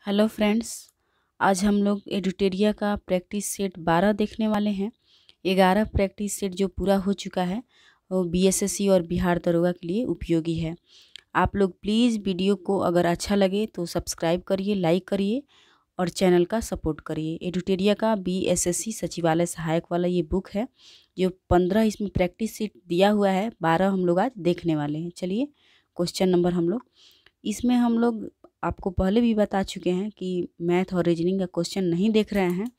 Hello friends, आज हम लोग एडुटेरिया का प्रैक्टिस सेट 12 देखने वाले हैं। 11 प्रैक्टिस सेट जो पूरा हो चुका है वो बीएसएससी और बिहार दरोगा के लिए उपयोगी है। आप लोग प्लीज़ वीडियो को अगर अच्छा लगे तो सब्सक्राइब करिए, लाइक करिए और चैनल का सपोर्ट करिए। एडुटेरिया का बीएसएससी सचिवालय सहायक वाला ये बुक है जो 15 इसमें प्रैक्टिस सेट दिया हुआ है। 12 हम लोग आज देखने वाले हैं। चलिए क्वेश्चन नंबर हम लोग आपको पहले भी बता चुके हैं कि मैथ और रीजनिंग का क्वेश्चन नहीं देख रहे हैं,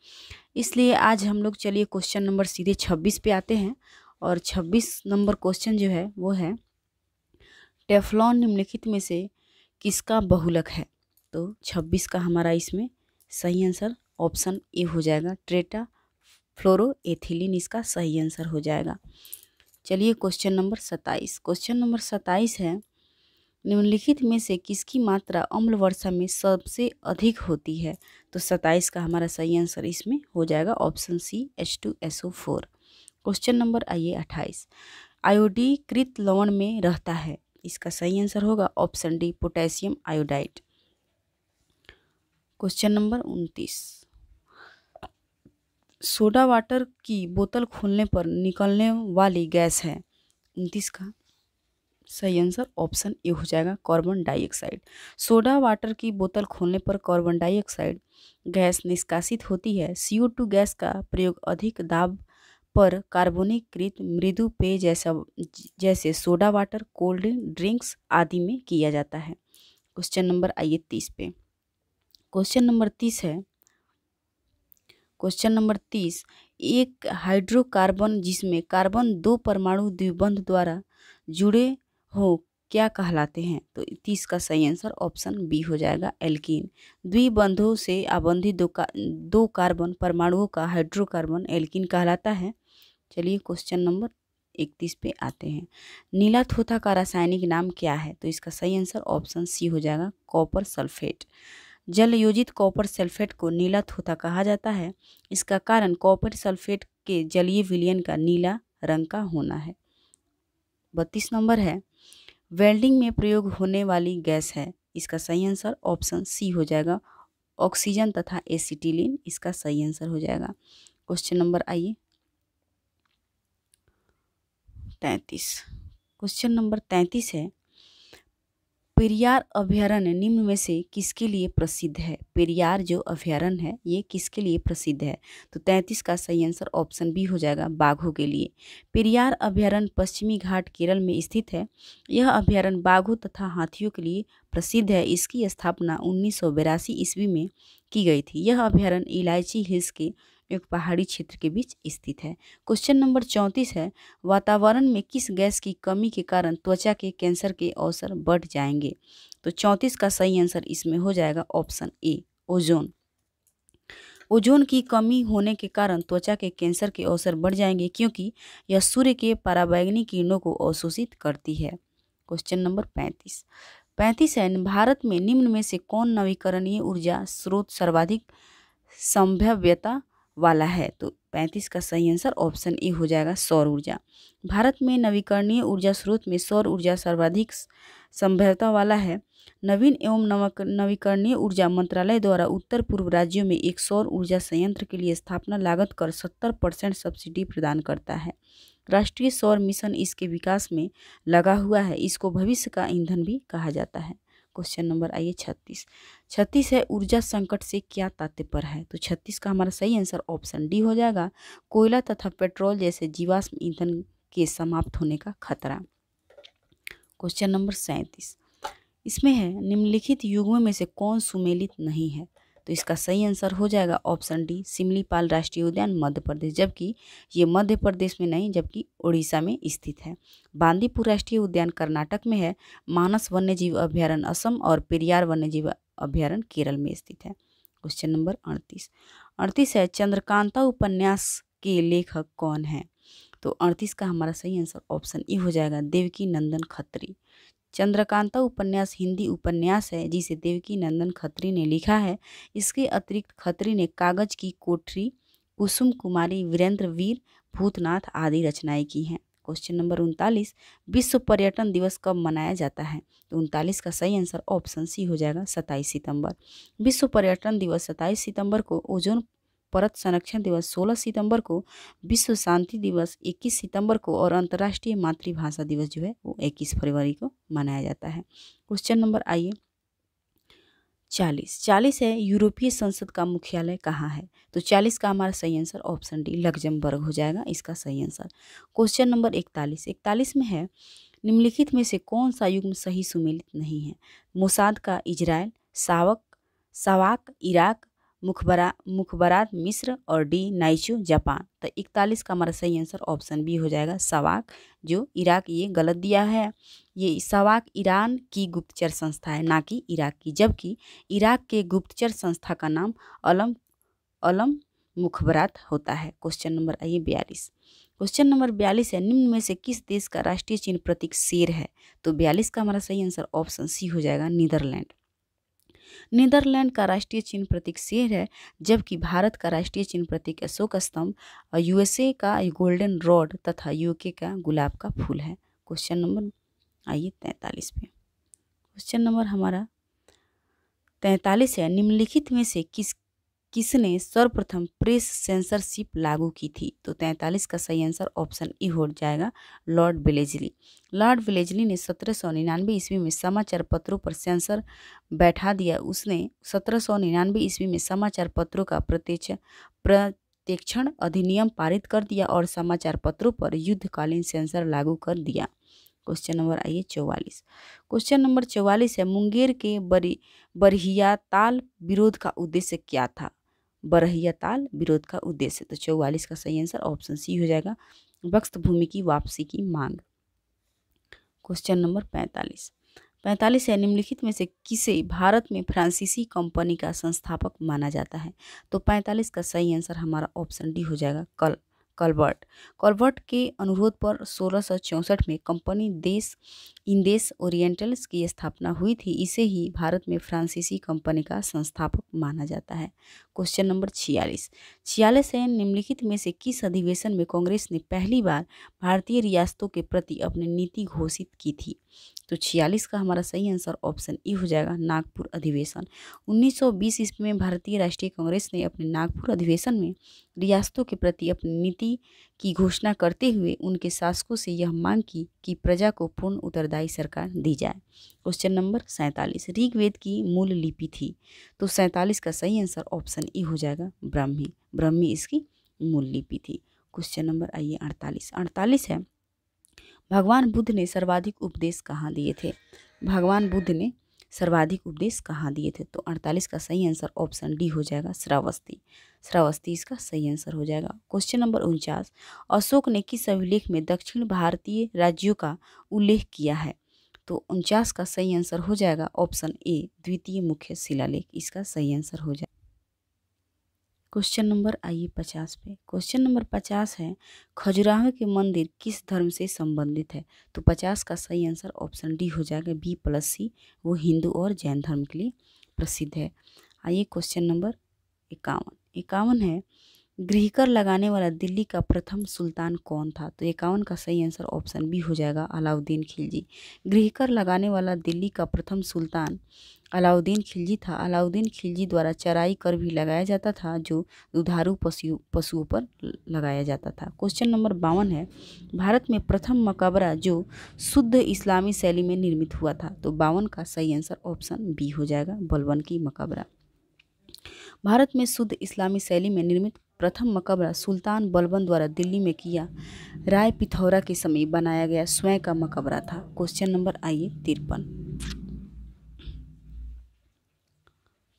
इसलिए आज हम लोग चलिए क्वेश्चन नंबर सीधे 26 पे आते हैं। और 26 नंबर क्वेश्चन जो है वो है टेफ्लॉन निम्नलिखित में से किसका बहुलक है। तो 26 का हमारा इसमें सही आंसर ऑप्शन ए हो जाएगा, ट्रेटा फ्लोरोएथिलीन इसका सही आंसर हो जाएगा। चलिए क्वेश्चन नंबर 27 है निम्नलिखित में से किसकी मात्रा अम्ल वर्षा में सबसे अधिक होती है। तो 27 का हमारा सही आंसर इसमें हो जाएगा option C H2SO4। Question number 28 आयोडीकृत लवण में रहता है, इसका सही आंसर होगा option D potassium iodide. Question number 29 soda water की बोतल खोलने पर निकलने वाली गैस है। 29 का सही आंसर ऑप्शन ए हो जाएगा कार्बन डाइऑक्साइड। सोडा वाटर की बोतल खोलने पर कार्बन डाइऑक्साइड गैस निष्कासित होती है। CO2 गैस का प्रयोग अधिक दाब पर कार्बोनिकृत मृदु पेय जैसे सोडा वाटर, कोल्ड ड्रिंक्स आदि में किया जाता है। क्वेश्चन नंबर 30 पे। क्वेश्चन नंबर 30 एक हाइड्रोकार्बन जिसमें कार्बन 2 परमाणु द्विबंध द्वारा जुड़े हो क्या कहलाते हैं। तो 30 का सही आंसर ऑप्शन बी हो जाएगा एल्कीन। द्विबंधों से आबंधित दो कार्बन परमाणुओं का हाइड्रोकार्बन एल्कीन कहलाता है। चलिए क्वेश्चन नंबर 31 पे आते हैं। नीला थोथा का रासायनिक नाम क्या है। तो इसका सही आंसर ऑप्शन सी हो जाएगा कॉपर सल्फेट। जल योजित कॉपर सल्फेट को नीला थोथा कहा जाता है। इसका कारण कॉपर सल्फेट के जलीय विलयन का नीला रंग का होना है। 32 नंबर है वेल्डिंग में प्रयोग होने वाली गैस है। इसका सही आंसर ऑप्शन सी हो जाएगा ऑक्सीजन तथा एसिटिलीन इसका सही आंसर हो जाएगा। Question number 33। क्वेश्चन नंबर 33 है पेरियार अभयारण्य निम्न में से किसके लिए प्रसिद्ध है। पेरियार जो अभयारण्य है ये किसके लिए प्रसिद्ध है। तो 33 का सही आंसर ऑप्शन बी हो जाएगा बाघों के लिए। पेरियार अभयारण्य पश्चिमी घाट केरल में स्थित है। यह अभयारण्य बाघों तथा हाथियों के लिए प्रसिद्ध है। इसकी स्थापना 1982 ईस्वी में की गई थी। यह अभयारण्य इलायची हिल्स के एक पहाड़ी क्षेत्र के बीच स्थित है। क्वेश्चन नंबर 34 है वातावरण में किस गैस की कमी के कारण त्वचा के कैंसर के अवसर बढ़ जाएंगे। तो 34 का सही आंसर इसमें हो जाएगा ऑप्शन ए ओजोन। ओजोन की कमी होने के कारण त्वचा के कैंसर के अवसर बढ़ जाएंगे क्योंकि यह सूर्य के पराबैंगनी किरणों को अवशोषित करती है। क्वेश्चन नंबर 35 है भारत में निम्न में से कौन नवीकरणीय ऊर्जा स्रोत सर्वाधिक संभाव्यता वाला है। तो 35 का सही आंसर ऑप्शन ए हो जाएगा सौर ऊर्जा। भारत में नवीकरणीय ऊर्जा स्रोत में सौर ऊर्जा सर्वाधिक संभाव्यता वाला है। नवीन एवं नवीकरणीय ऊर्जा मंत्रालय द्वारा उत्तर पूर्व राज्यों में एक सौर ऊर्जा संयंत्र के लिए स्थापना लागत कर 70% सब्सिडी प्रदान करता है। राष्ट्रीय सौर मिशन इसके विकास में लगा हुआ है। इसको भविष्य का ईंधन भी कहा जाता है। क्वेश्चन नंबर 36 है ऊर्जा संकट से क्या तात्पर्य है। तो 36 का हमारा सही आंसर ऑप्शन डी हो जाएगा कोयला तथा पेट्रोल जैसे जीवाश्म ईंधन के समाप्त होने का खतरा। क्वेश्चन नंबर 37 इसमें है निम्नलिखित युग्मों में से कौन सुमेलित नहीं है। तो इसका सही आंसर हो जाएगा ऑप्शन डी सिमलीपाल राष्ट्रीय उद्यान मध्य प्रदेश, जबकि ये मध्य प्रदेश में नहीं जबकि उड़ीसा में स्थित है। बांदीपुर राष्ट्रीय उद्यान कर्नाटक में है। मानस वन्यजीव अभयारण्य असम और पेरियार वन्यजीव अभयारण्य केरल में स्थित है। क्वेश्चन नंबर 38 है चंद्रकांता उपन्यास के लेखक कौन है। तो 38 का हमारा सही आंसर ऑप्शन ई हो जाएगा देवकी नंदन खत्री। चंद्रकांता उपन्यास हिंदी उपन्यास है जिसे देवकी नंदन खत्री ने लिखा है। इसके अतिरिक्त खत्री ने कागज की कोठरी, कुसुम कुमारी, वीरेंद्र वीर, भूतनाथ आदि रचनाएं की हैं। क्वेश्चन नंबर 39, विश्व पर्यटन दिवस कब मनाया जाता है? तो 39 का सही आंसर ऑप्शन सी हो जाएगा 27 सितंबर। विश्व पर्यटन दिवस 27 सितंबर को, ओजोन परत संरक्षण दिवस 16 सितंबर को, विश्व शांति दिवस 21 सितंबर को और अंतर्राष्ट्रीय मातृभाषा दिवस जो है वो 21 फरवरी को मनाया जाता है। क्वेश्चन नंबर आइए 40 है, यूरोपीय संसद का मुख्यालय कहाँ है? तो 40 का हमारा सही आंसर ऑप्शन डी लग्जमबर्ग हो जाएगा इसका सही आंसर। क्वेश्चन नंबर 41 में है, निम्नलिखित में से कौन सा युग्म सही सुमेलित नहीं है? मोसाद का इजराइल, सावाक इराक, मुखबरात मिस्र और डी नाइचो जापान। तो 41 का हमारा सही आंसर ऑप्शन बी हो जाएगा सावाक जो इराक, ये गलत दिया है। ये सावाक ईरान की गुप्तचर संस्था है, ना कि इराक की, जबकि इराक के गुप्तचर संस्था का नाम अलम मुखबरात होता है। क्वेश्चन नंबर आइए 42। क्वेश्चन नंबर 42 है, निम्न में से किस देश का राष्ट्रीय चिन्ह प्रतीक शेर है? तो 42 का हमारा सही आंसर ऑप्शन सी हो जाएगा नीदरलैंड। नीदरलैंड का राष्ट्रीय चिन्ह प्रतीक शेर है, जबकि भारत का राष्ट्रीय चिन्ह प्रतीक अशोक स्तंभ और यूएसए का गोल्डन रॉड तथा यूके का गुलाब का फूल है। क्वेश्चन नंबर आइए 43 पे। क्वेश्चन नंबर हमारा 43 है, निम्नलिखित में से किसने सर्वप्रथम प्रेस सेंसरशिप लागू की थी? तो 43 का सही आंसर ऑप्शन ई हो जाएगा लॉर्ड वेलेस्ली। लॉर्ड वेलेस्ली ने 1799 ईस्वी में समाचार पत्रों पर सेंसर बैठा दिया। उसने 1799 ईस्वी में समाचार पत्रों का प्रत्यक्षण अधिनियम पारित कर दिया और समाचार पत्रों पर युद्धकालीन सेंसर लागू कर दिया। क्वेश्चन नंबर आइए 44। क्वेश्चन नंबर 44 है, मुंगेर के बरहिया ताल विरोध का उद्देश्य क्या था? बरहिया ताल विरोध का उद्देश्य, तो 44 का सही आंसर ऑप्शन सी हो जाएगा वक्फ भूमि की वापसी की मांग। क्वेश्चन नंबर 45 है, निम्नलिखित में से किसे भारत में फ्रांसीसी कंपनी का संस्थापक माना जाता है? तो 45 का सही आंसर हमारा ऑप्शन डी हो जाएगा कॉलवर्ट के अनुरोध पर 1664 में कंपनी इंदेश ओरिएंटल्स की स्थापना हुई थी। इसे ही भारत में फ्रांसीसी कंपनी का संस्थापक माना जाता है। क्वेश्चन नंबर 46 है, निम्नलिखित में से किस अधिवेशन में कांग्रेस ने पहली बार भारतीय रियासतों के प्रति अपनी नीति घोषित की थी? तो 46 का हमारा सही आंसर ऑप्शन ई हो जाएगा नागपुर अधिवेशन। 1920 ईस्वी में भारतीय राष्ट्रीय कांग्रेस ने अपने नागपुर अधिवेशन में रियासतों के प्रति अपनी नीति की घोषणा करते हुए उनके शासकों से यह मांग की कि प्रजा को पूर्ण उत्तरदायी सरकार दी जाए। क्वेश्चन नंबर 47, ऋग्वेद की मूल लिपि थी? तो 47 का सही आंसर ऑप्शन ई हो जाएगा ब्राह्मी इसकी मूल लिपि थी। क्वेश्चन नंबर आइए 48 है, भगवान बुद्ध ने सर्वाधिक उपदेश कहाँ दिए थे? भगवान बुद्ध ने सर्वाधिक उपदेश कहाँ दिए थे? तो 48 का सही आंसर ऑप्शन डी हो जाएगा श्रावस्ती इसका सही आंसर हो जाएगा। क्वेश्चन नंबर 49, अशोक ने किस अभिलेख में दक्षिण भारतीय राज्यों का उल्लेख किया है? तो 49 का सही आंसर हो जाएगा ऑप्शन ए द्वितीय मुख्य शिलालेख इसका सही आंसर हो जाएगा। क्वेश्चन नंबर आइए 50 पे। क्वेश्चन नंबर 50 है, खजुराहो के मंदिर किस धर्म से संबंधित है? तो 50 का सही आंसर ऑप्शन डी हो जाएगा B+C, वो हिंदू और जैन धर्म के लिए प्रसिद्ध है। आइए क्वेश्चन नंबर 51 है, गृहकर लगाने वाला दिल्ली का प्रथम सुल्तान कौन था? तो 51 का सही आंसर ऑप्शन बी हो जाएगा अलाउद्दीन खिलजी। गृहकर लगाने वाला दिल्ली का प्रथम सुल्तान अलाउद्दीन खिलजी था। अलाउद्दीन खिलजी द्वारा चराई कर भी लगाया जाता था जो दुधारू पशुओं पर लगाया जाता था। क्वेश्चन नंबर 52 है, भारत में प्रथम मकबरा जो शुद्ध इस्लामी शैली में निर्मित हुआ था? तो 52 का सही आंसर ऑप्शन बी हो जाएगा बलबन की मकबरा। भारत में शुद्ध इस्लामी शैली में निर्मित प्रथम मकबरा सुल्तान बलबन द्वारा दिल्ली में किया राय पिथौरा के समय बनाया गया स्वयं का मकबरा था। क्वेश्चन नंबर आइए 53।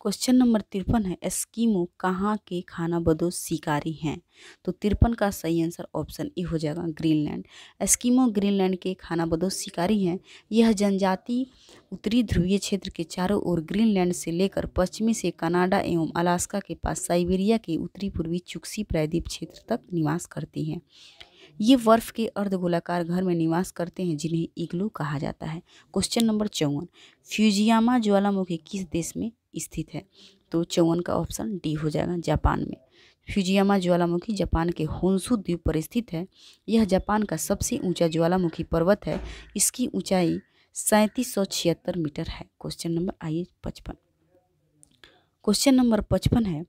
क्वेश्चन नंबर 53 है, एस्किमो कहाँ के खानाबदोश शिकारी हैं? तो 53 का सही आंसर ऑप्शन ए हो जाएगा ग्रीनलैंड। एस्किमो ग्रीनलैंड के खानाबदोश शिकारी हैं। यह जनजाति उत्तरी ध्रुवीय क्षेत्र के चारों ओर ग्रीनलैंड से लेकर पश्चिमी से कनाडा एवं अलास्का के पास साइबेरिया के उत्तरी पूर्वी चुक्सी प्रायद्वीप क्षेत्र तक निवास करती हैं। ये बर्फ के अर्धगोलाकार घर में निवास करते हैं जिन्हें इग्लू कहा जाता है। क्वेश्चन नंबर 54, फ्यूजियामा ज्वालामुखी किस देश में स्थित है? तो 54 का ऑप्शन डी हो जाएगा जापान में। फ्यूजियामा ज्वालामुखी जापान के होन्शु द्वीप पर स्थित है। यह जापान का सबसे ऊंचा ज्वालामुखी पर्वत है। इसकी ऊंचाई 3776 मीटर है। क्वेश्चन नंबर आइए 55। क्वेश्चन नंबर 55 है,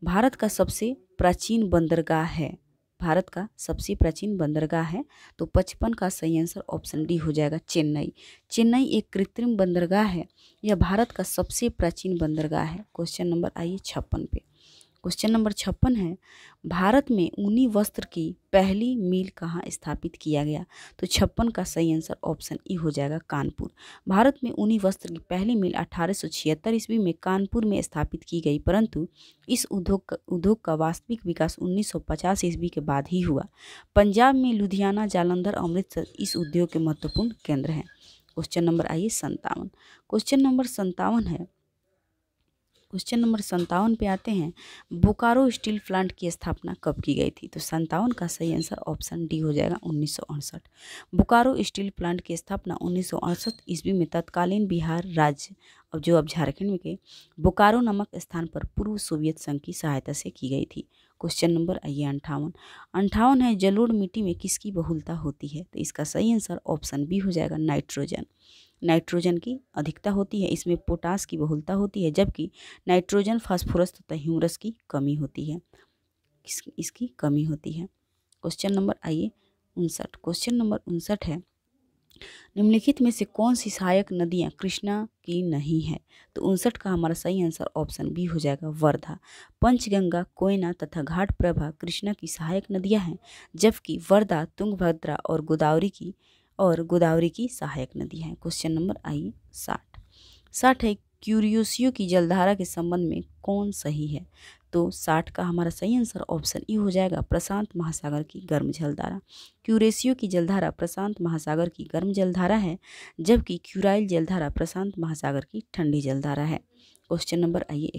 भारत का सबसे प्राचीन बंदरगाह है। भारत का सबसे प्राचीन बंदरगाह है। तो 55 का सही आंसर ऑप्शन डी हो जाएगा, चेन्नई। चेन्नई एक कृत्रिम बंदरगाह है। यह भारत का सबसे प्राचीन बंदरगाह है। क्वेश्चन नंबर आइए 56 पे। क्वेश्चन नंबर 56 है, भारत में ऊनी वस्त्र की पहली मिल कहाँ स्थापित किया गया। तो 56 का सही आंसर ऑप्शन ई हो जाएगा, कानपुर। भारत में ऊनी वस्त्र की पहली मिल 1876 ईस्वी में कानपुर में स्थापित की गई, परंतु इस उद्योग का वास्तविक विकास 1950 ईस्वी के बाद ही हुआ। पंजाब में लुधियाना, जालंधर, अमृतसर इस उद्योग के महत्वपूर्ण केंद्र हैं। क्वेश्चन नंबर आइए 57। क्वेश्चन नंबर 57 है, क्वेश्चन नंबर 57 पे आते हैं, बोकारो स्टील प्लांट की स्थापना कब की गई थी। तो 57 का सही आंसर ऑप्शन डी हो जाएगा, 1968। बोकारो स्टील प्लांट की स्थापना 1968 ईस्वी में तत्कालीन बिहार राज्य, अब जो अब झारखंड में के बोकारो नामक स्थान पर पूर्व सोवियत संघ की सहायता से की गई थी। क्वेश्चन नंबर आइए 58 है, जलोढ़ मिट्टी में किसकी बहुलता होती है। तो इसका सही आंसर ऑप्शन बी हो जाएगा, नाइट्रोजन। नाइट्रोजन की अधिकता होती है, इसमें पोटास की बहुलता होती है, जबकि नाइट्रोजन, फास्फोरस तथा ह्यूमरस की कमी होती है। इसकी कमी होती है। क्वेश्चन नंबर आइए 59। क्वेश्चन नंबर 59 है, निम्नलिखित में से कौन सी सहायक नदियाँ कृष्णा की नहीं है। तो 59 का हमारा सही आंसर ऑप्शन बी हो जाएगा, वर्धा। पंचगंगा, कोयना तथा घाट प्रभा कृष्णा की सहायक नदियाँ हैं, जबकि वर्धा, तुंगभद्रा और गोदावरी की सहायक नदी है। क्वेश्चन नंबर आइए 60 है, क्यूरियोसियो की जलधारा के संबंध में कौन सही है। तो 60 का हमारा सही आंसर ऑप्शन ई हो जाएगा, प्रशांत महासागर की गर्म जलधारा। क्यूरेसियो की जलधारा प्रशांत महासागर की गर्म जलधारा है, जबकि क्यूराइल जलधारा प्रशांत महासागर की ठंडी जलधारा है। क्वेश्चन नंबर आइए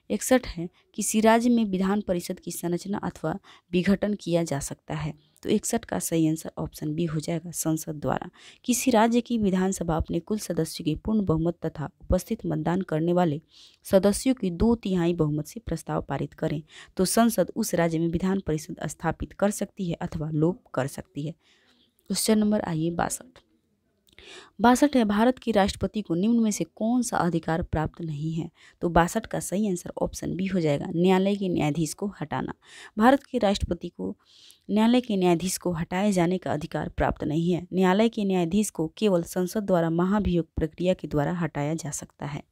61 है, किसी राज्य में विधान परिषद की संरचना अथवा विघटन किया जा सकता है। तो 61 का सही आंसर ऑप्शन बी हो जाएगा, संसद द्वारा। किसी राज्य की विधानसभा अपने कुल सदस्यों के पूर्ण बहुमत तथा उपस्थित मतदान करने वाले सदस्यों की 2/3 बहुमत से प्रस्ताव पारित करें तो संसद उस राज्य में विधान परिषद स्थापित कर सकती है अथवा लोप कर सकती है। क्वेश्चन नंबर आइए 62 है, भारत के राष्ट्रपति को निम्न में से कौन सा अधिकार प्राप्त नहीं है। तो 62 का सही आंसर ऑप्शन बी हो जाएगा, न्यायालय के न्यायाधीश को हटाना। भारत के राष्ट्रपति को न्यायालय के न्यायाधीश को हटाए जाने का अधिकार प्राप्त नहीं है। न्यायालय के न्यायाधीश को केवल संसद द्वारा महाभियोग प्रक्रिया के द्वारा हटाया जा सकता है।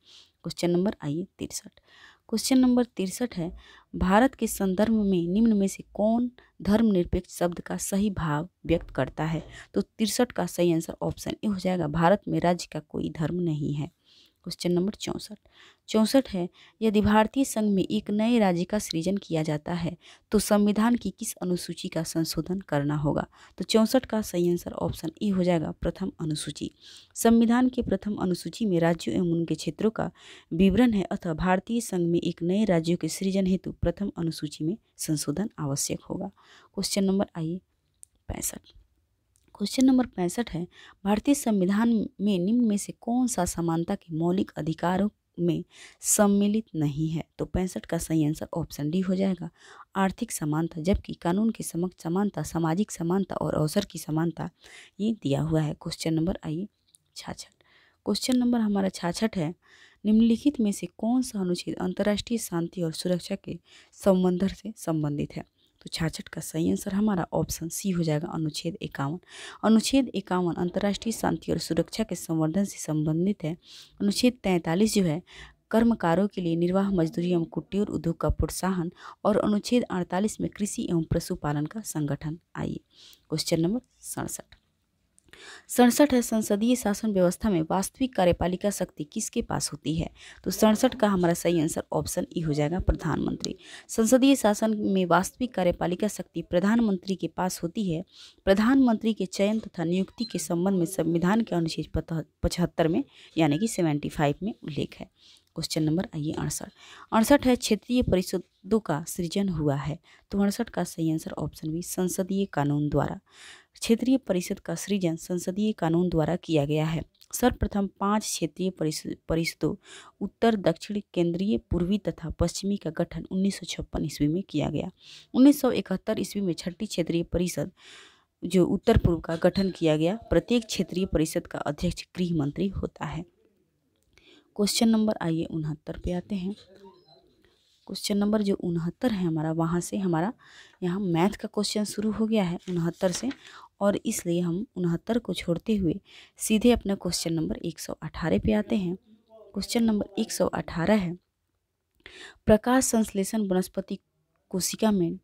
क्वेश्चन नंबर आइए 63। क्वेश्चन नंबर 63 है, भारत के संदर्भ में निम्न में से कौन धर्मनिरपेक्ष शब्द का सही भाव व्यक्त करता है। तो 63 का सही आंसर ऑप्शन ए हो जाएगा, भारत में राज्य का कोई धर्म नहीं है। क्वेश्चन नंबर 64 है, यदि भारतीय संघ में एक नए राज्य का सृजन किया जाता है तो संविधान की किस अनुसूची का संशोधन करना होगा। तो 64 का सही आंसर ऑप्शन ए हो जाएगा, प्रथम अनुसूची। संविधान के प्रथम अनुसूची में राज्यों एवं उनके क्षेत्रों का विवरण है, अतः भारतीय संघ में एक नए राज्यों के सृजन हेतु प्रथम अनुसूची में संशोधन आवश्यक होगा। क्वेश्चन नंबर आइए 65। क्वेश्चन नंबर 65 है, भारतीय संविधान में निम्न में से कौन सा समानता के मौलिक अधिकारों में सम्मिलित नहीं है। तो 65 का सही आंसर ऑप्शन डी हो जाएगा, आर्थिक समानता, जबकि कानून के समक्ष समानता, सामाजिक समानता और अवसर की समानता ये दिया हुआ है। क्वेश्चन नंबर आइए 66। क्वेश्चन नंबर हमारा 66 है, निम्नलिखित में से कौन सा अनुच्छेद अंतर्राष्ट्रीय शांति और सुरक्षा के संबंध से संबंधित है। तो 66 का सही आंसर हमारा ऑप्शन सी हो जाएगा, अनुच्छेद 51। अनुच्छेद 51 अंतर्राष्ट्रीय शांति और सुरक्षा के संवर्धन से संबंधित है। अनुच्छेद 43 जो है कर्मकारों के लिए निर्वाह मजदूरी एवं कुटीर उद्योग का प्रोत्साहन, और अनुच्छेद 48 में कृषि एवं पशुपालन का संगठन। आइए क्वेश्चन नंबर 67 है, संसदीय शासन व्यवस्था में वास्तविक कार्यपालिका शक्ति किसके पास होती है। तो 67 का हमारा सही आंसर ऑप्शन ई हो जाएगा, प्रधानमंत्री। संसदीय शासन में वास्तविक कार्यपालिका शक्ति प्रधानमंत्री के पास होती है। प्रधानमंत्री के चयन तथा नियुक्ति के संबंध में संविधान के अनुच्छेद 75 में यानी कि 75 में उल्लेख है। क्वेश्चन नंबर आइए 68 है, क्षेत्रीय परिषदों का सृजन हुआ है। तो 68 का सही आंसर ऑप्शन बी, संसदीय कानून द्वारा। क्षेत्रीय परिषद का सृजन संसदीय कानून द्वारा किया गया है। सर्वप्रथम 5 क्षेत्रीय परिषदों उत्तर, दक्षिण, केंद्रीय, पूर्वी तथा पश्चिमी का गठन 1956 ईस्वी में किया गया। 1971 ईस्वी में छठी क्षेत्रीय परिषद जो उत्तर पूर्व का गठन किया गया। प्रत्येक क्षेत्रीय परिषद का अध्यक्ष गृह मंत्री होता है। क्वेश्चन नंबर आइए 69 पे आते हैं। क्वेश्चन नंबर जो 69 है हमारा, वहाँ से हमारा यहाँ मैथ का क्वेश्चन शुरू हो गया है 69 से, और इसलिए हम 69 को छोड़ते हुए सीधे अपना क्वेश्चन नंबर 118 पे आते हैं। क्वेश्चन नंबर 118 है, प्रकाश संश्लेषण वनस्पति कोशिका में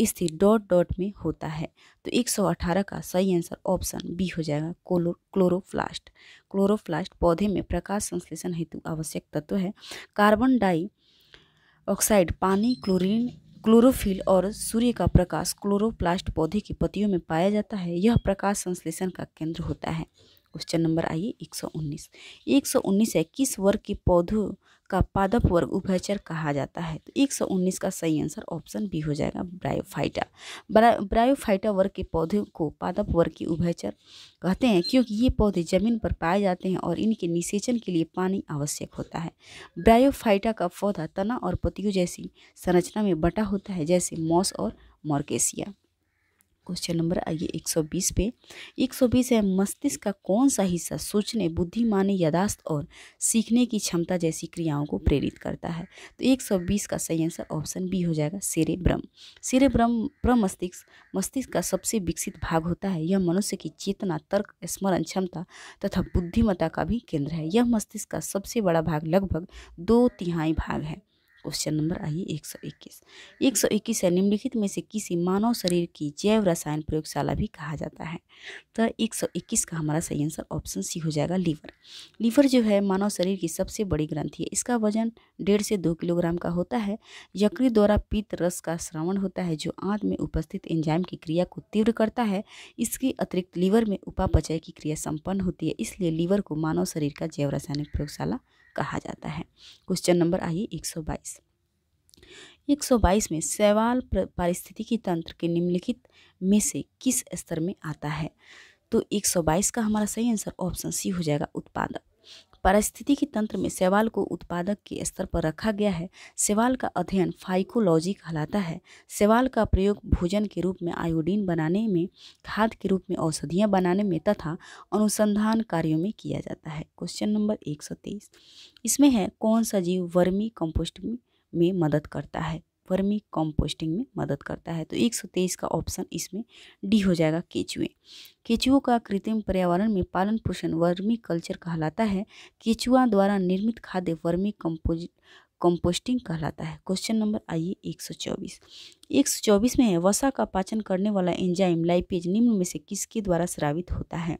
स्थित डॉट डॉट में होता है। तो 118 का सही आंसर ऑप्शन बी हो जाएगा, क्लोरोप्लास्ट। क्लोरोप्लास्ट पौधे में प्रकाश संश्लेषण हेतु आवश्यक तत्व है। कार्बन डाइऑक्साइड, पानी, क्लोरीन, क्लोरोफिल और सूर्य का प्रकाश क्लोरोप्लास्ट पौधे की पत्तियों में पाया जाता है। यह प्रकाश संश्लेषण का केंद्र होता है। क्वेश्चन नंबर आइए 119। 119 है, किस वर्ग के पौधों का पादप वर्ग उभयचर कहा जाता है? तो 119 का सही आंसर ऑप्शन बी हो जाएगा, ब्रायोफाइटा। ब्रायोफाइटा वर्ग के पौधों को पादप वर्ग के उभयचर कहते हैं क्योंकि ये पौधे जमीन पर पाए जाते हैं और इनके निषेचन के लिए पानी आवश्यक होता है। ब्रायोफाइटा का पौधा तना और पत्तियों जैसी संरचना में बटा होता है, जैसे मॉस और मॉर्केसिया। क्वेश्चन नंबर आइए 120 पे। 120 है, मस्तिष्क का कौन सा हिस्सा सोचने, बुद्धिमानी, याददाश्त और सीखने की क्षमता जैसी क्रियाओं को प्रेरित करता है? तो 120 का सही आंसर ऑप्शन बी हो जाएगा, सेरेब्रम। सेरेब्रम मस्तिष्क का सबसे विकसित भाग होता है। यह मनुष्य की चेतना, तर्क, स्मरण क्षमता तथा बुद्धिमत्ता का भी केंद्र है। यह मस्तिष्क का सबसे बड़ा भाग लगभग 2/3 भाग है। क्वेश्चन नंबर आइए 121। 121 है, निम्नलिखित में से किसी मानव शरीर की जैव रसायन प्रयोगशाला भी कहा जाता है? तो 121 का हमारा सही आंसर ऑप्शन सी हो जाएगा, लीवर। लीवर जो है मानव शरीर की सबसे बड़ी ग्रंथि है। इसका वजन 1.5 से 2 किलोग्राम का होता है। यकृत द्वारा पित्त रस का स्रावण होता है जो आंत में उपस्थित एंजाइम की क्रिया को तीव्र करता है। इसके अतिरिक्त लीवर में उपापचय की क्रिया संपन्न होती है, इसलिए लीवर को मानव शरीर का जैव रासायनिक प्रयोगशाला कहा जाता है। क्वेश्चन नंबर आइए 122। 122 में शैवाल पारिस्थितिकी तंत्र के निम्नलिखित में से किस स्तर में आता है? तो 122 का हमारा सही आंसर ऑप्शन सी हो जाएगा, उत्पादक। पारिस्थितिकी तंत्र में शैवाल को उत्पादक के स्तर पर रखा गया है। शैवाल का अध्ययन फाइकोलॉजी कहलाता है। शैवाल का प्रयोग भोजन के रूप में, आयोडीन बनाने में, खाद के रूप में, औषधियाँ बनाने में तथा अनुसंधान कार्यों में किया जाता है। क्वेश्चन नंबर 123, इसमें है कौन सा जीव वर्मी कंपोस्टिंग में मदद करता है? वर्मी कंपोस्टिंग में मदद करता है। तो 123 का ऑप्शन इसमें डी हो जाएगा, केचुए। केचुओं का कृत्रिम पर्यावरण में पालन पोषण वर्मी कल्चर कहलाता है। केचुआ द्वारा निर्मित खाद्य वर्मी कंपोस्टिंग कहलाता है। क्वेश्चन नंबर आइए 124। 124 में है, वसा का पाचन करने वाला एंजाइम लाइपेज निम्न में से किसके द्वारा स्रावित होता है?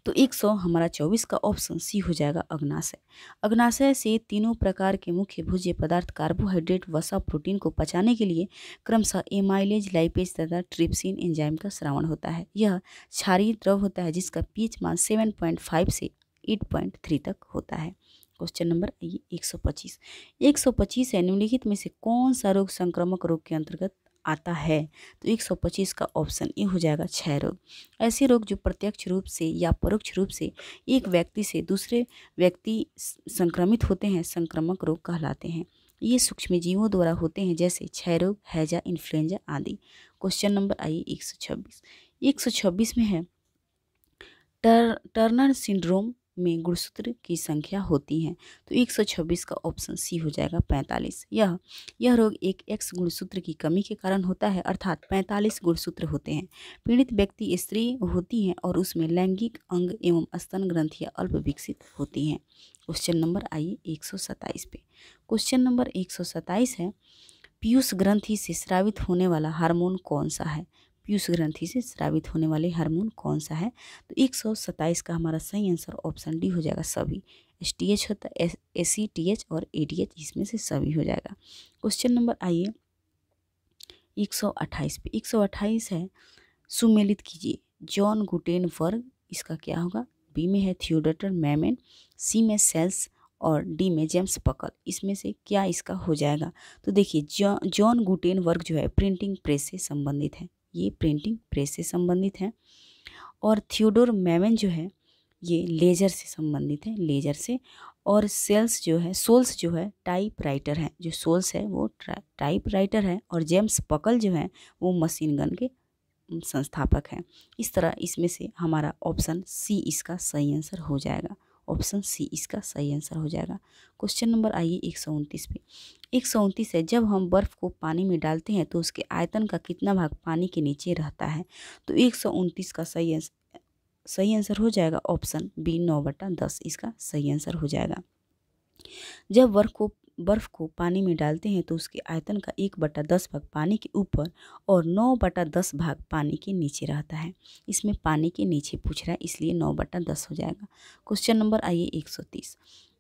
तो 124 का ऑप्शन सी हो जाएगा, अग्नाशय। अग्नाशय से तीनों प्रकार के मुख्य भोज्य पदार्थ, कार्बोहाइड्रेट, वसा, प्रोटीन को पचाने के लिए क्रमशः एमाइलेज, लाइपेज तथा ट्रिप्सिन एंजाइम का स्रावण होता है। यह क्षारीय द्रव होता है जिसका पीएच मान 7.5 से 8.3 तक होता है। Question number 125। 125 है, निम्नलिखित में से कौन सा रोग संक्रामक रोग के अंतर्गत आता है? तो 125 का ऑप्शन ए हो जाएगा, क्षय रोग। ऐसे रोग जो प्रत्यक्ष रूप से या परोक्ष रूप से एक व्यक्ति से दूसरे व्यक्ति संक्रमित होते हैं संक्रामक रोग कहलाते हैं। ये सूक्ष्म जीवों द्वारा होते हैं, जैसे क्षय रोग, हैजा, इन्फ्लुएंजा आदि। क्वेश्चन नंबर आइए 126। 126 में है, टर्नर सिंड्रोम में गुणसूत्र की संख्या होती है। तो 126 का ऑप्शन सी हो जाएगा, 45। यह रोग एक एक्स गुणसूत्र की कमी के कारण होता है, अर्थात 45 गुणसूत्र होते हैं। पीड़ित व्यक्ति स्त्री होती हैं और उसमें लैंगिक अंग एवं स्तन ग्रंथियां अल्प विकसित होती हैं। क्वेश्चन नंबर आइए 127 पे। क्वेश्चन नंबर 127 है, पीयूष ग्रंथि से स्रावित होने वाला हार्मोन कौन सा है? पीयूष ग्रंथि से स्रावित होने वाले हार्मोन कौन सा है? तो 127 का हमारा सही आंसर ऑप्शन डी हो जाएगा, सभी। एसटीएच होता है, एसीटीएच और एडीएच, इसमें से सभी हो जाएगा। क्वेश्चन नंबर आइए 128 पे। 128 है, सुमेलित कीजिए। जॉन गुटेनबर्ग, इसका क्या होगा? बी में है थियोडोटर मैमन, सी में सेल्स और डी में जेम्स पकल। इसमें से क्या इसका हो जाएगा? तो देखिए, जॉन गुटेनबर्ग जो है प्रिंटिंग प्रेस से संबंधित है, ये प्रिंटिंग प्रेस से संबंधित है। और थियोडोर मैमन जो है ये लेजर से संबंधित है, लेजर से। और सोल्स जो है टाइप राइटर है, जो सोल्स है वो टाइप राइटर है। और जेम्स पकल जो है वो मशीन गन के संस्थापक हैं। इस तरह इसमें से हमारा ऑप्शन सी इसका सही आंसर हो जाएगा। ऑप्शन सी इसका सही आंसर हो जाएगा। क्वेश्चन नंबर आइए 129 पे। 129 है, जब हम बर्फ़ को पानी में डालते हैं तो उसके आयतन का कितना भाग पानी के नीचे रहता है। तो 129 का सही आंसर हो जाएगा ऑप्शन बी 9/10 इसका सही आंसर हो जाएगा। जब बर्फ़ को पानी में डालते हैं तो उसके आयतन का 1/10 भाग पानी के ऊपर और 9/10 भाग पानी के नीचे रहता है। इसमें पानी के नीचे पूछ रहा है, इसलिए 9/10 हो जाएगा। क्वेश्चन नंबर आइए 130।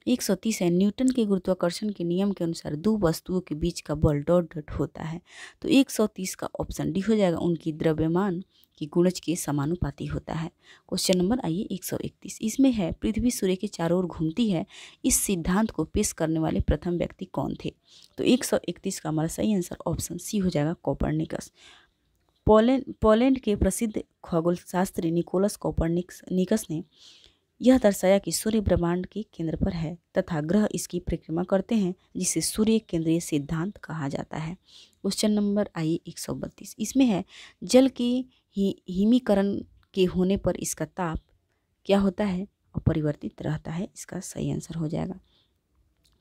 130 है, न्यूटन के गुरुत्वाकर्षण के नियम के अनुसार दो वस्तुओं के बीच का बल डॉट डॉट होता है। तो 130 का ऑप्शन डी हो जाएगा, उनकी द्रव्यमान की गुणज के समानुपाती होता है। क्वेश्चन नंबर आइए 131। इसमें है, पृथ्वी सूर्य के चारों ओर घूमती है, इस सिद्धांत को पेश करने वाले प्रथम व्यक्ति कौन थे। तो 131 का हमारा सही आंसर ऑप्शन सी हो जाएगा, कोपरनिकस। पोलैंड के प्रसिद्ध खगोलशास्त्री निकोलस कोपरनिकस ने यह दर्शाया कि सूर्य ब्रह्मांड के केंद्र पर है तथा ग्रह इसकी परिक्रमा करते हैं, जिसे सूर्य केंद्रीय सिद्धांत कहा जाता है। क्वेश्चन नंबर आइए 132। इसमें है, जल के हिमीकरण के होने पर इसका ताप क्या होता है, अपरिवर्तित रहता है। इसका सही आंसर हो जाएगा।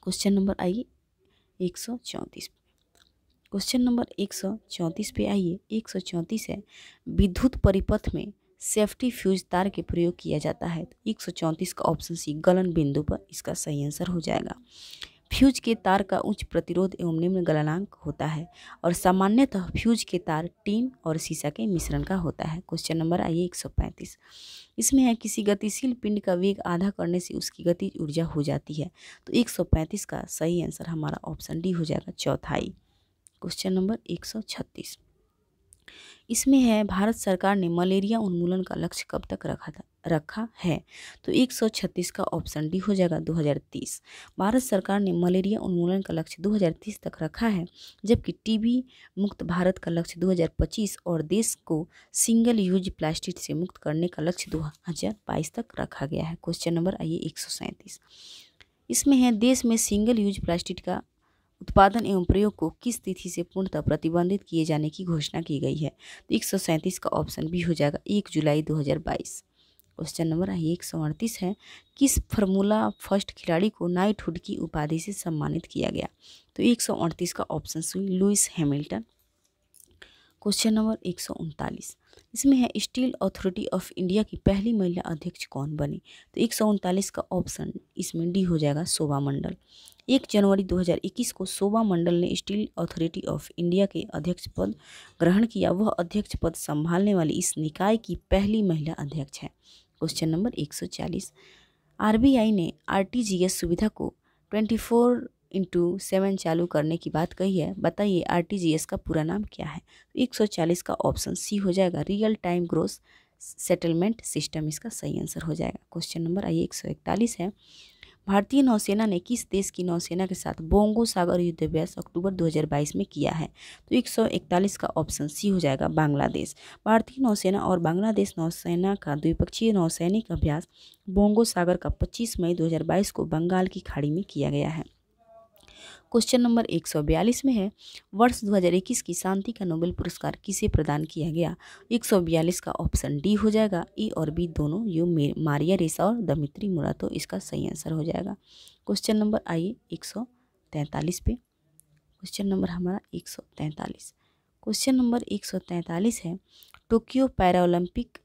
क्वेश्चन नंबर आइए 134। क्वेश्चन नंबर 134 पे आइए। 134 है, विद्युत परिपथ में सेफ्टी फ्यूज तार के प्रयोग किया जाता है। तो 134 का ऑप्शन सी गलन बिंदु पर इसका सही आंसर हो जाएगा। फ्यूज के तार का उच्च प्रतिरोध एवं निम्न गलनांक होता है और सामान्यतः फ्यूज के तार टीन और सीसा के मिश्रण का होता है। क्वेश्चन नंबर आइए 135। इसमें है, किसी गतिशील पिंड का वेग आधा करने से उसकी गतिज ऊर्जा हो जाती है। तो 135 का सही आंसर हमारा ऑप्शन डी हो जाएगा, चौथाई। Question number 136। इसमें है, भारत सरकार ने मलेरिया उन्मूलन का लक्ष्य कब तक रखा है। तो 136 का ऑप्शन डी हो जाएगा, 2030। भारत सरकार ने मलेरिया उन्मूलन का लक्ष्य 2030 तक रखा है, जबकि टीबी मुक्त भारत का लक्ष्य 2025 और देश को सिंगल यूज प्लास्टिक से मुक्त करने का लक्ष्य 2022 तक रखा गया है। क्वेश्चन नंबर आइए 137। इसमें है, देश में सिंगल यूज प्लास्टिक का उत्पादन एवं प्रयोग को किस तिथि से पूर्णतः प्रतिबंधित किए जाने की घोषणा की गई है। तो 137 का ऑप्शन बी हो जाएगा, 1 जुलाई 2022। क्वेश्चन नंबर आइए 138 है, किस फार्मूला फर्स्ट खिलाड़ी को नाइटहुड की उपाधि से सम्मानित किया गया। तो 138 का option C Lewis Hamilton. Question number 139। इसमें है, स्टील अथॉरिटी ऑफ इंडिया की पहली महिला अध्यक्ष कौन बनी। तो 139 का ऑप्शन इसमें डी हो जाएगा, शोभा मंडल। 1 जनवरी 2021 को शोभा मंडल ने स्टील अथॉरिटी ऑफ इंडिया के अध्यक्ष पद ग्रहण किया। वह अध्यक्ष पद संभालने वाली इस निकाय की पहली महिला अध्यक्ष है। Question number 140। आरबीआई ने आरटीजीएस सुविधा को 24/7 चालू करने की बात कही है। बताइए आरटीजीएस का पूरा नाम क्या है। 140 का ऑप्शन सी हो जाएगा, real time gross settlement system इसका सही आंसर हो जाएगा। क्वेश्चन नंबर आइए 141 है, भारतीय नौसेना ने किस देश की नौसेना के साथ बोंगो सागर युद्धाभ्यास अक्टूबर 2022 में किया है। तो 141 का ऑप्शन सी हो जाएगा, बांग्लादेश। भारतीय नौसेना और बांग्लादेश नौसेना का द्विपक्षीय नौसैनिक अभ्यास बोंगो सागर का 25 मई 2022 को बंगाल की खाड़ी में किया गया है। क्वेश्चन नंबर 142 में है, वर्ष 2021 की शांति का नोबेल पुरस्कार किसे प्रदान किया गया। 142 का ऑप्शन डी हो जाएगा, ए और बी दोनों, यो मारिया रेसा और दमित्री मुराटो इसका सही आंसर हो जाएगा। क्वेश्चन नंबर आइए 143 पे। क्वेश्चन नंबर हमारा 143। क्वेश्चन नंबर 143 है, टोक्यो पैरालंपिक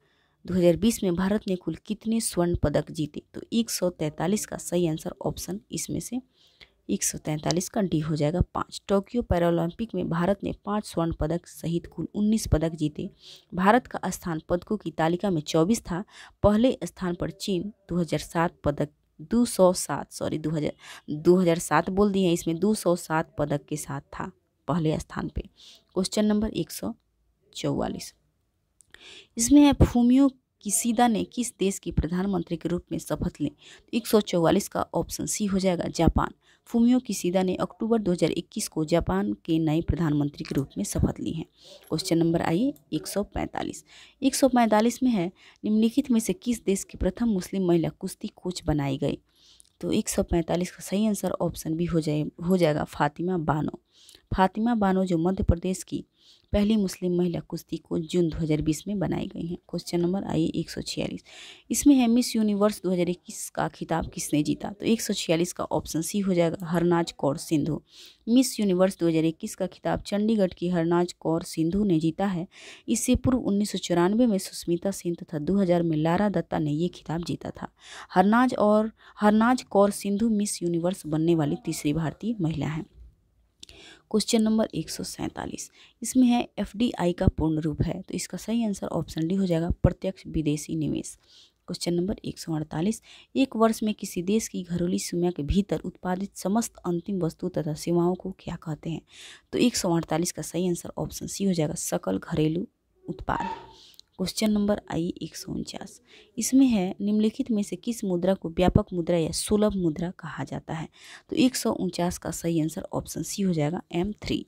2020 में भारत ने कुल कितने स्वर्ण पदक जीते। तो 143 का सही आंसर ऑप्शन इसमें से 143 का डी हो जाएगा, 5। टोक्यो पैरालंपिक में भारत ने 5 स्वर्ण पदक सहित कुल 19 पदक जीते। भारत का स्थान पदकों की तालिका में 24 था। पहले स्थान पर चीन 2007 पदक 2007 बोल दिए हैं, इसमें 207 पदक के साथ था पहले स्थान पे। Question number 144। इसमें है, फूमियो किशिदा ने किस देश की प्रधानमंत्री के रूप में शपथ ली। 144 का ऑप्शन सी हो जाएगा, जापान। फुमियो किशिदा ने अक्टूबर 2021 को जापान के नए प्रधानमंत्री के रूप में शपथ ली हैं। क्वेश्चन नंबर आइए 145। 145 में है, निम्नलिखित में से किस देश की प्रथम मुस्लिम महिला कुश्ती कोच बनाई गई? तो 145 का सही आंसर ऑप्शन बी हो जाएगा फातिमा बानो। फातिमा बानो जो मध्य प्रदेश की पहली मुस्लिम महिला कुश्ती कोच जून 2020 में बनाई गई हैं। क्वेश्चन नंबर आइए 146। इसमें है, मिस यूनिवर्स 2021 का खिताब किसने जीता? तो 146 का ऑप्शन सी हो जाएगा हरनाज कौर सिंधु। मिस यूनिवर्स 2021 का खिताब चंडीगढ़ की हरनाज कौर सिंधु ने जीता है। इससे पूर्व 1994 में सुष्मिता सेन तथा 2000 में लारा दत्ता ने ये खिताब जीता था। हरनाज कौर सिंधु मिस यूनिवर्स बनने वाली तीसरी भारतीय महिला हैं। Question number 147। इसमें है, एफडीआई का पूर्ण रूप है? तो इसका सही आंसर ऑप्शन डी हो जाएगा प्रत्यक्ष विदेशी निवेश। Question number 148। एक वर्ष में किसी देश की घरेलू सीमा के भीतर उत्पादित समस्त अंतिम वस्तु तथा सेवाओं को क्या कहते हैं? तो 148 का सही आंसर ऑप्शन सी हो जाएगा सकल घरेलू उत्पाद। क्वेश्चन नंबर आई 149। इसमें है, निम्नलिखित में से किस मुद्रा को व्यापक मुद्रा या सुलभ मुद्रा कहा जाता है? तो 149 का सही आंसर ऑप्शन सी हो जाएगा M3।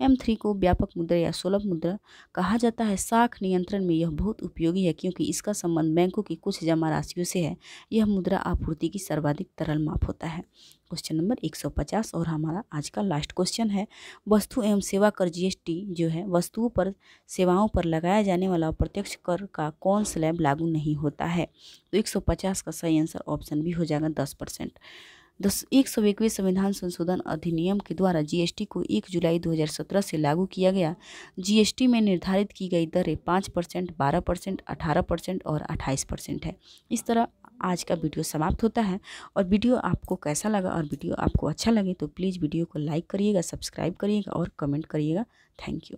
M3 को व्यापक मुद्रा या सुलभ मुद्रा कहा जाता है। साख नियंत्रण में यह बहुत उपयोगी है क्योंकि इसका संबंध बैंकों की कुछ जमा राशियों से है। यह मुद्रा आपूर्ति की सर्वाधिक तरल माप होता है। क्वेश्चन नंबर 150 और हमारा आज का लास्ट क्वेश्चन है, वस्तु एवं सेवा कर GST जो है वस्तुओं पर सेवाओं पर लगाया जाने वाला अप्रत्यक्ष कर का कौन स्लैब लागू नहीं होता है? तो 150 का सही आंसर ऑप्शन बी हो जाएगा 10%। 101वें संविधान संशोधन अधिनियम के द्वारा GST को 1 जुलाई 2017 से लागू किया गया। GST में निर्धारित की गई दरें 5%, 12%, 18% और 28% है। इस तरह आज का वीडियो समाप्त होता है। और वीडियो आपको कैसा लगा और वीडियो आपको अच्छा लगे तो प्लीज़ वीडियो को लाइक करिएगा, सब्सक्राइब करिएगा और कमेंट करिएगा। Thank you.